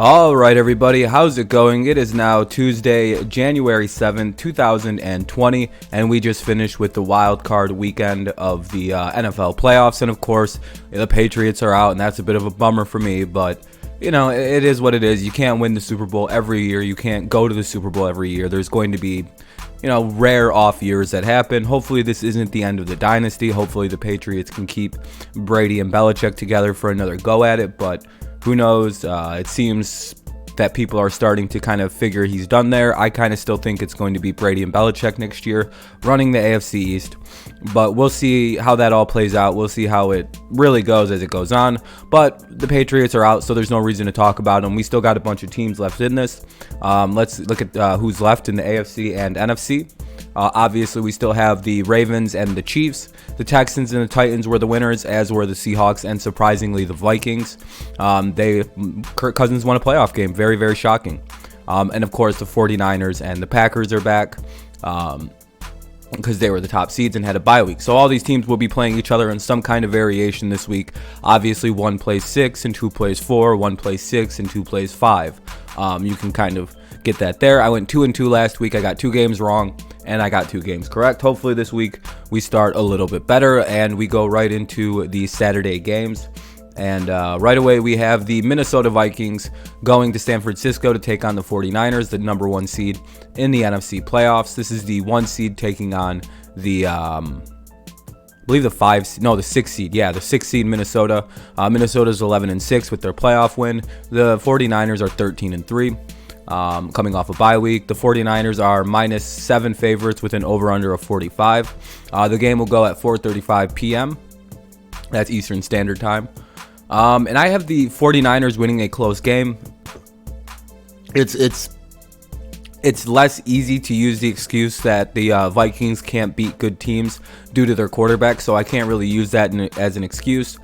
All right, everybody, how's it going? It is now Tuesday, January 7th, 2020, and we just finished with the wild card weekend of the NFL playoffs. And of course, the Patriots are out, and that's a bit of a bummer for me, but you know, it is what it is. You can't win the Super Bowl every year. You can't go to the Super Bowl every year. There's going to be, rare off years that happen. Hopefully this isn't the end of the dynasty. Hopefully the Patriots can keep Brady and Belichick together for another go at it, but who knows? It seems that people are starting to kind of figure he's done there. I kind of still think it's going to be Brady and Belichick next year running the AFC East, but we'll see how that all plays out. We'll see how it really goes as it goes on, but the Patriots are out, so there's no reason to talk about them. We still got a bunch of teams left in this. Let's look at who's left in the AFC and NFC. Obviously, we still have the Ravens and the Chiefs. The Texans and the Titans were the winners, as were the Seahawks and, surprisingly, the Vikings. Kirk Cousins won a playoff game. Very, very shocking. And, of course, the 49ers and the Packers are back because they were the top seeds and had a bye week. So all these teams will be playing each other in some kind of variation this week. Obviously, one plays 6 and 2 plays 4. One plays 6 and 2 plays 5. You can kind of get that there. I went 2-2 last week. I got 2 games wrong, and I got 2 games correct. Hopefully this week we start a little bit better and we go right into the Saturday games. And right away we have the Minnesota Vikings going to San Francisco to take on the 49ers, the number 1 seed in the NFC playoffs. This is the 1 seed taking on the the 6 seed. Yeah, the 6 seed Minnesota. Minnesota's 11-6 with their playoff win. The 49ers are 13-3. Coming off a bye week. The 49ers are -7 favorites with an over-under of 45. The game will go at 4:35 p.m. That's Eastern Standard Time. And I have the 49ers winning a close game. It's less easy to use the excuse that the Vikings can't beat good teams due to their quarterback, so I can't really use that as an excuse.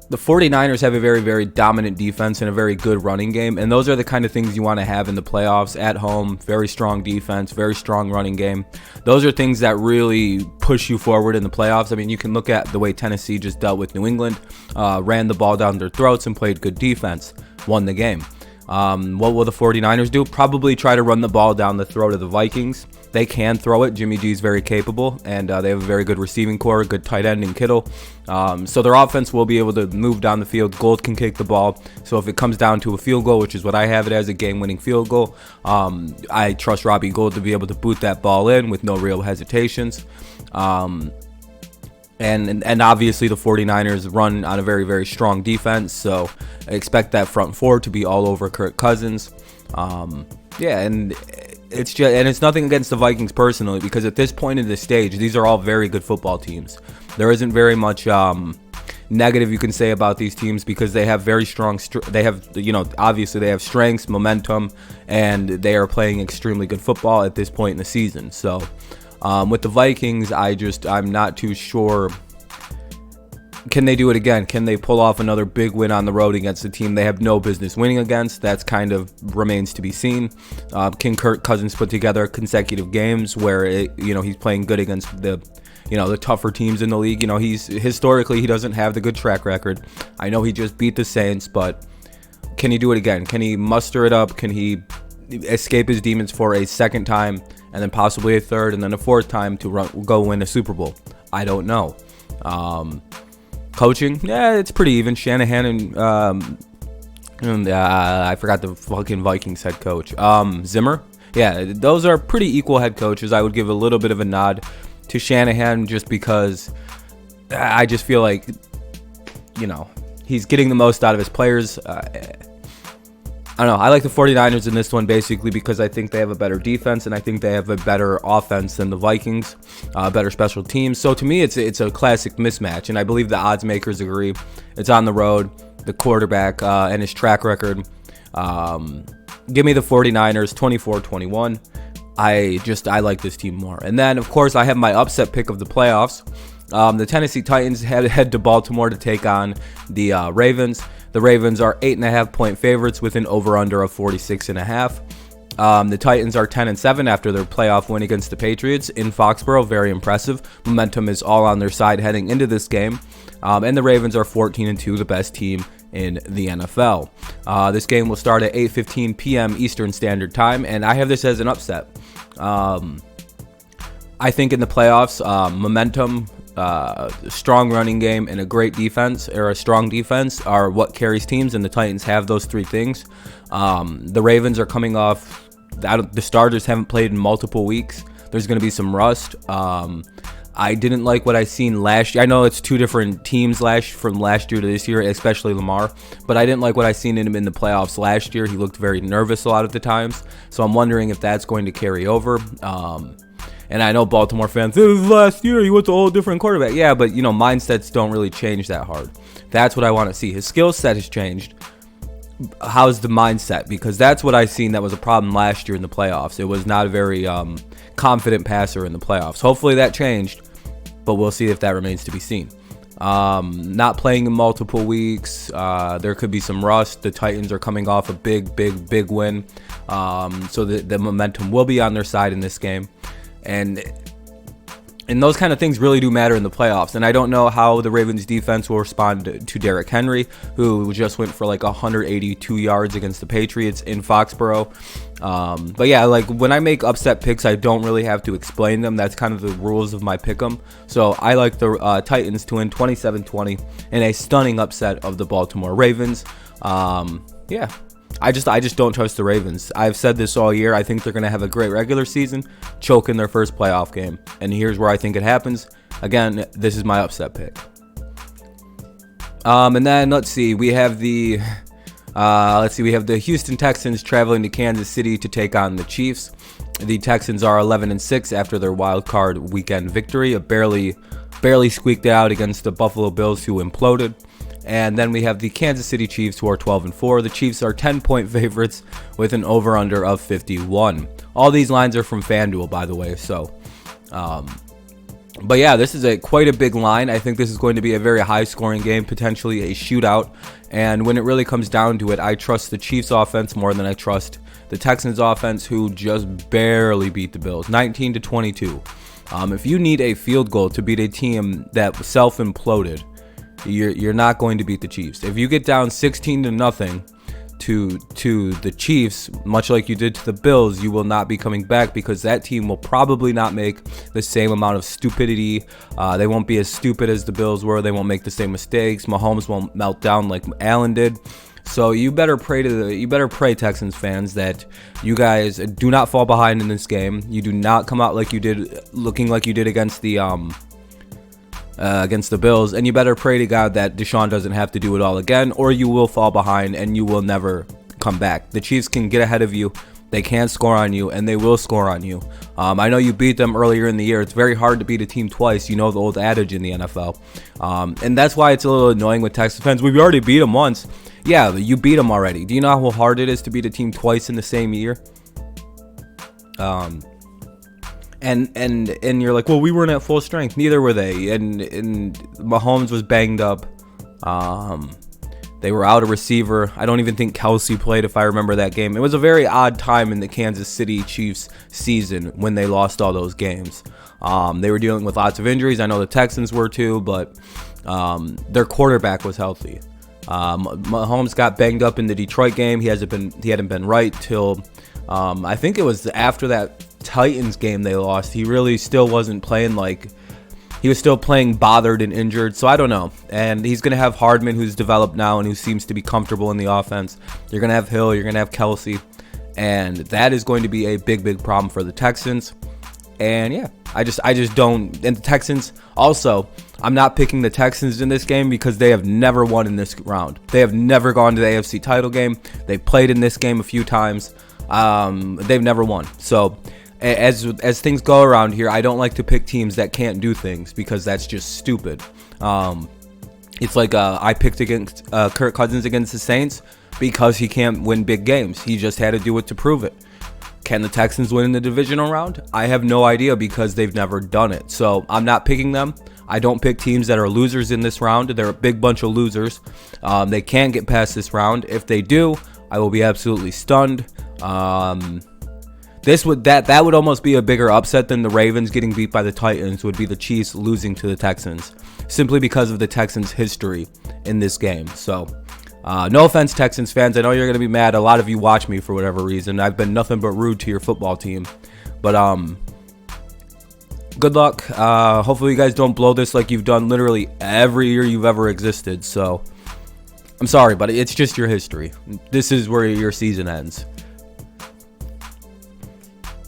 The 49ers have a very, very dominant defense and a very good running game, and those are the kind of things you want to have in the playoffs at home. Very strong defense, very strong running game. Those are things that really push you forward in the playoffs. I mean, you can look at the way Tennessee just dealt with New England, ran the ball down their throats and played good defense, won the game. What will the 49ers do? Probably try to run the ball down the throat of the Vikings. They can throw it. Jimmy G is very capable, and they have a very good receiving core, good tight end in Kittle. So their offense will be able to move down the field. Gould can kick the ball. So if it comes down to a field goal, which is what I have it as, a game-winning field goal, I trust Robbie Gould to be able to boot that ball in with no real hesitations. And obviously the 49ers run on a very, very strong defense, so I expect that front four to be all over Kirk Cousins. It's nothing against the Vikings personally, because at this point in the stage, these are all very good football teams. There isn't very much negative you can say about these teams, because they have very strong obviously they have strengths, momentum, and they are playing extremely good football at this point in the season. So with the Vikings, I'm not too sure. Can they do it again? Can they pull off another big win on the road against a team they have no business winning against? That's kind of remains to be seen. Can Kirk Cousins put together consecutive games where he's playing good against the tougher teams in the league? He doesn't have the good track record. I know he just beat the Saints, but can he do it again? Can he muster it up? Can he escape his demons for a second time, and then possibly a third, and then a fourth time to go win a Super Bowl? I don't know. Coaching, yeah, it's pretty even. Shanahan and I forgot the fucking Vikings head coach. Zimmer, yeah, those are pretty equal head coaches. I would give a little bit of a nod to Shanahan just because I just feel like, he's getting the most out of his players. I don't know. I like the 49ers in this one basically because I think they have a better defense, and I think they have a better offense than the Vikings, better special teams. So to me, it's a classic mismatch, and I believe the odds makers agree. It's on the road, the quarterback and his track record. Give me the 49ers 24-21. I like this team more. And then, of course, I have my upset pick of the playoffs. The Tennessee Titans head to Baltimore to take on the Ravens. The Ravens are 8.5-point favorites with an over-under of 46.5. The Titans are 10-7 after their playoff win against the Patriots in Foxborough. Very impressive. Momentum is all on their side heading into this game. And the Ravens are 14-2, the best team in the NFL. This game will start at 8:15 p.m. Eastern Standard Time, and I have this as an upset. I think in the playoffs, momentum, strong running game, and a great defense, or a strong defense, are what carries teams, and the Titans have those three things. The Ravens are coming off, the starters haven't played in multiple weeks. There's going to be some rust. I didn't like what I seen last year. I know it's two different teams from last year to this year, especially Lamar, but I didn't like what I seen in him in the playoffs last year. He looked very nervous a lot of the times, so I'm wondering if that's going to carry over. And I know Baltimore fans, this is last year, he was a whole different quarterback. Yeah, but, mindsets don't really change that hard. That's what I want to see. His skill set has changed. How's the mindset? Because that's what I seen that was a problem last year in the playoffs. It was not a very confident passer in the playoffs. Hopefully that changed, but we'll see if that remains to be seen. Not playing in multiple weeks. There could be some rust. The Titans are coming off a big win. So the momentum will be on their side in this game. And those kind of things really do matter in the playoffs. And I don't know how the Ravens defense will respond to Derrick Henry, who just went for like 182 yards against the Patriots in Foxborough. But yeah, like when I make upset picks, I don't really have to explain them. That's kind of the rules of my pick 'em. So I like the Titans to win 27-20 in a stunning upset of the Baltimore Ravens. Yeah. I just don't trust the Ravens. I've said this all year. I think they're going to have a great regular season, choke in their first playoff game. And here's where I think it happens. Again, this is my upset pick. And then let's see. We have the Houston Texans traveling to Kansas City to take on the Chiefs. The Texans are 11-6 after their wild card weekend victory, barely squeaked out against the Buffalo Bills, who imploded. And then we have the Kansas City Chiefs, who are 12-4. The Chiefs are 10-point favorites with an over-under of 51. All these lines are from FanDuel, by the way. So, but yeah, this is quite a big line. I think this is going to be a very high-scoring game, potentially a shootout. And when it really comes down to it, I trust the Chiefs' offense more than I trust the Texans' offense, who just barely beat the Bills, 19-22. If you need a field goal to beat a team that self-imploded, you're not going to beat the Chiefs. If you get down 16-0 to the Chiefs, much like you did to the Bills, you will not be coming back, because that team will probably not make the same amount of stupidity. They won't be as stupid as the Bills were. They won't make the same mistakes. Mahomes won't melt down like Allen did. So you better pray, Texans fans, that you guys do not fall behind in this game. You do not come out looking like you did against the Bills, and you better pray to God that Deshaun doesn't have to do it all again, or you will fall behind and you will never come back. The Chiefs can get ahead of you, they can score on you, and they will score on you. I know you beat them earlier in the year. It's very hard to beat a team twice. You know the old adage in the NFL. And that's why it's a little annoying with Texas fans. We've already beat them once. Yeah, you beat them already. Do you know how hard it is to beat a team twice in the same year? And you're like, well, we weren't at full strength. Neither were they. And Mahomes was banged up. They were out a receiver. I don't even think Kelsey played, if I remember that game. It was a very odd time in the Kansas City Chiefs season when they lost all those games. They were dealing with lots of injuries. I know the Texans were too, but their quarterback was healthy. Mahomes got banged up in the Detroit game. He hadn't been right till I think it was after that Titans game they lost. He really still wasn't playing he was still playing bothered and injured. So I don't know. And he's going to have Hardman, who's developed now and who seems to be comfortable in the offense. You're going to have Hill. You're going to have Kelsey. And that is going to be a big problem for the Texans. And yeah, I just don't. And the Texans also, I'm not picking the Texans in this game because they have never won in this round. They have never gone to the AFC title game. They played in this game a few times. They've never won. So as things go around here, I don't like to pick teams that can't do things because that's just stupid. It's like I picked against Kirk Cousins against the Saints because he can't win big games. He just had to do it to prove it. Can the Texans win in the divisional round? I have no idea because they've never done it. So I'm not picking them. I don't pick teams that are losers in this round. They're a big bunch of losers. They can't get past this round. If they do, I will be absolutely stunned. The That would almost be a bigger upset than the Ravens getting beat by the Titans. Would be the Chiefs losing to the Texans, simply because of the Texans' history in this game. So, no offense, Texans fans. I know you're gonna be mad. A lot of you watch me for whatever reason. I've been nothing but rude to your football team, but good luck. Hopefully you guys don't blow this like you've done literally every year you've ever existed. So, I'm sorry, but it's just your history. This is where your season ends.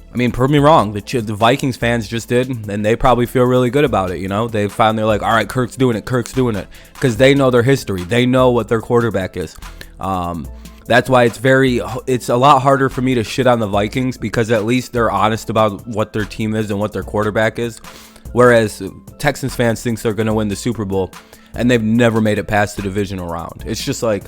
I mean, prove me wrong. The Vikings fans just did, and they probably feel really good about it. You know, they finally like, all right, Kirk's doing it, because they know their history. They know what their quarterback is. That's why it's a lot harder for me to shit on the Vikings, because at least they're honest about what their team is and what their quarterback is. Whereas Texans fans think they're going to win the Super Bowl, and they've never made it past the divisional round. It's just like,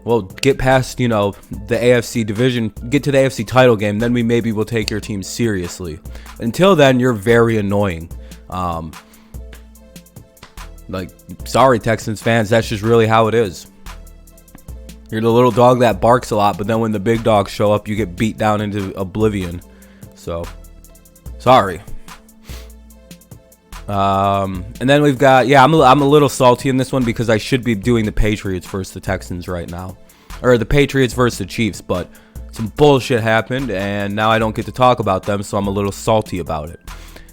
well, get past, the AFC division, get to the AFC title game, then we maybe will take your team seriously. Until then, you're very annoying. Sorry, Texans fans, that's just really how it is. You're the little dog that barks a lot, but then when the big dogs show up, you get beat down into oblivion. So, sorry. And then we've got, I'm a little salty in this one because I should be doing the Patriots versus the Texans right now, or the Patriots versus the Chiefs, but some bullshit happened and now I don't get to talk about them, so I'm a little salty about it.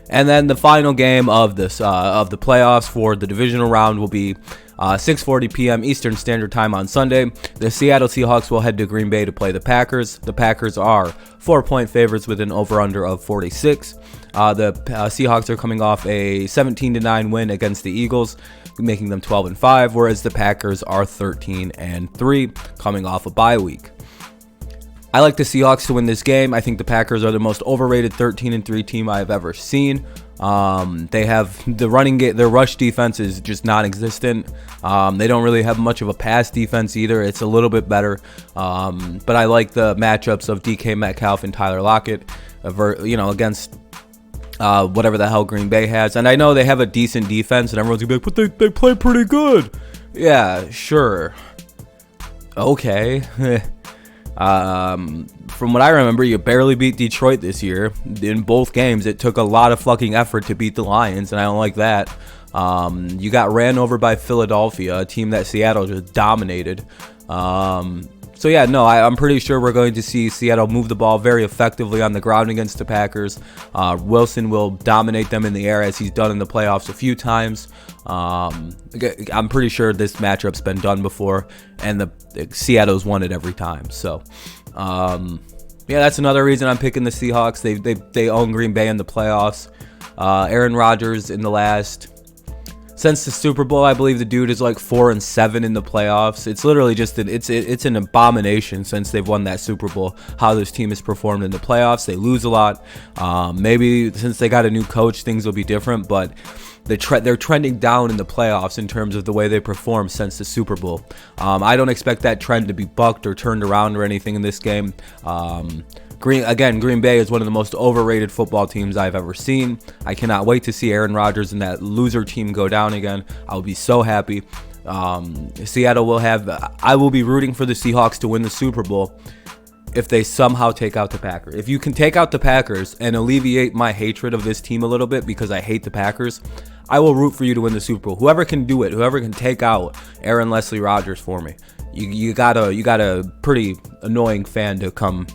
And then the final game of this of the playoffs for the divisional round will be 6:40 p.m. Eastern Standard Time on Sunday. The Seattle Seahawks will head to Green Bay to play the Packers. The Packers are 4-point favorites with an over-under of 46. The Seahawks are coming off a 17-9 win against the Eagles, making them 12-5, whereas the Packers are 13-3, coming off a bye week. I like the Seahawks to win this game. I think the Packers are the most overrated 13-3 team I've ever seen. They have the running game, their rush defense is just non-existent. They don't really have much of a pass defense either. It's a little bit better. But I like the matchups of DK Metcalf and Tyler Lockett, against whatever the hell Green Bay has. And I know they have a decent defense, and everyone's gonna be like, but they play pretty good. Yeah, sure. Okay. From what I remember, you barely beat Detroit this year. In both games, it took a lot of fucking effort to beat the Lions, and I don't like that. You got ran over by Philadelphia, a team that Seattle just dominated. I'm pretty sure we're going to see Seattle move the ball very effectively on the ground against the Packers. Wilson will dominate them in the air as he's done in the playoffs a few times. I'm pretty sure this matchup's been done before, and the Seattle's won it every time. So, that's another reason I'm picking the Seahawks. They own Green Bay in the playoffs. Aaron Rodgers since the Super Bowl, I believe the dude is like 4-7 in the playoffs. It's literally just it's an abomination since they've won that Super Bowl, how this team has performed in the playoffs. They lose a lot. Maybe since they got a new coach, things will be different, but they're trending down in the playoffs in terms of the way they perform since the Super Bowl. I don't expect that trend to be bucked or turned around or anything in this game. Green Bay is one of the most overrated football teams I've ever seen. I cannot wait to see Aaron Rodgers and that loser team go down again. I'll be so happy. Seattle I will be rooting for the Seahawks to win the Super Bowl if they somehow take out the Packers. If you can take out the Packers and alleviate my hatred of this team a little bit, because I hate the Packers, I will root for you to win the Super Bowl. Whoever can do it, whoever can take out Aaron Leslie Rodgers for me. You got a pretty annoying fan to come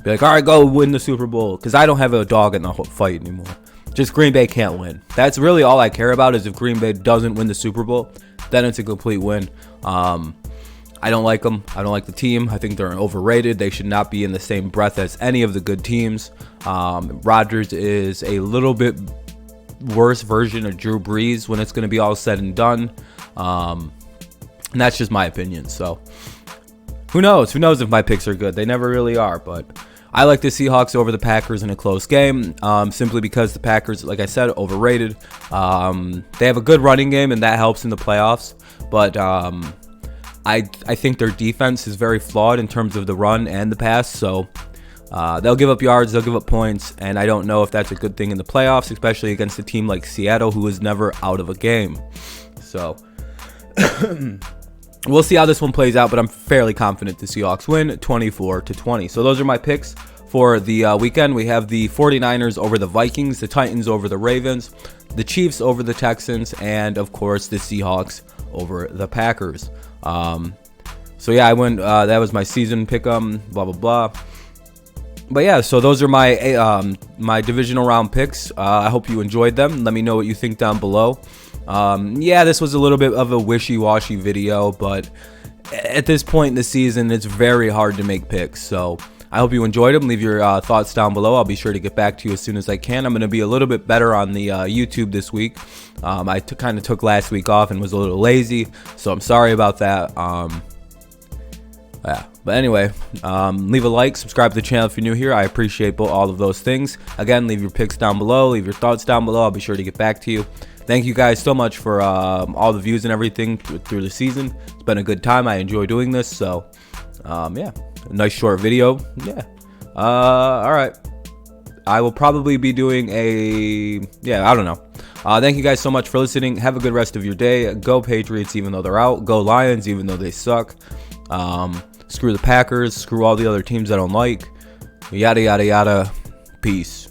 be like, all right, go win the Super Bowl, because I don't have a dog in the whole fight anymore. Just Green Bay can't win. That's really all I care about, is if Green Bay doesn't win the Super Bowl, then it's a complete win. I don't like them. I don't like the team. I think they're overrated. They should not be in the same breath as any of the good teams. Rodgers is a little bit worse version of Drew Brees when it's going to be all said and done. And that's just my opinion. So who knows? Who knows if my picks are good? They never really are, but I like the Seahawks over the Packers in a close game, simply because the Packers, like I said, overrated. They have a good running game, and that helps in the playoffs. But I think their defense is very flawed in terms of the run and the pass. So they'll give up yards, they'll give up points, and I don't know if that's a good thing in the playoffs, especially against a team like Seattle, who is never out of a game. So we'll see how this one plays out, but I'm fairly confident the Seahawks win 24-20. So those are my picks for the weekend, we have the 49ers over the Vikings, the Titans over the Ravens, the Chiefs over the Texans, and of course the Seahawks over the Packers. So yeah, I went. That was my season pick'em. Blah blah blah. But yeah, so those are my my divisional round picks. I hope you enjoyed them. Let me know what you think down below. Yeah, this was a little bit of a wishy-washy video, but at this point in the season, it's very hard to make picks. So I hope you enjoyed them. Leave your thoughts down below. I'll be sure to get back to you as soon as I can. I'm going to be a little bit better on the YouTube this week. I kind of took last week off and was a little lazy, so I'm sorry about that. Yeah, but anyway, leave a like, subscribe to the channel if you're new here. I appreciate all of those things. Again, leave your picks down below, leave your thoughts down below. I'll be sure to get back to you. Thank you guys so much for all the views and everything through the season. It's been a good time. I enjoy doing this. So, yeah, a nice short video. Yeah. All right. I will probably be doing I don't know. Thank you guys so much for listening. Have a good rest of your day. Go Patriots, even though they're out. Go Lions, even though they suck. Screw the Packers. Screw all the other teams I don't like. Yada, yada, yada. Peace.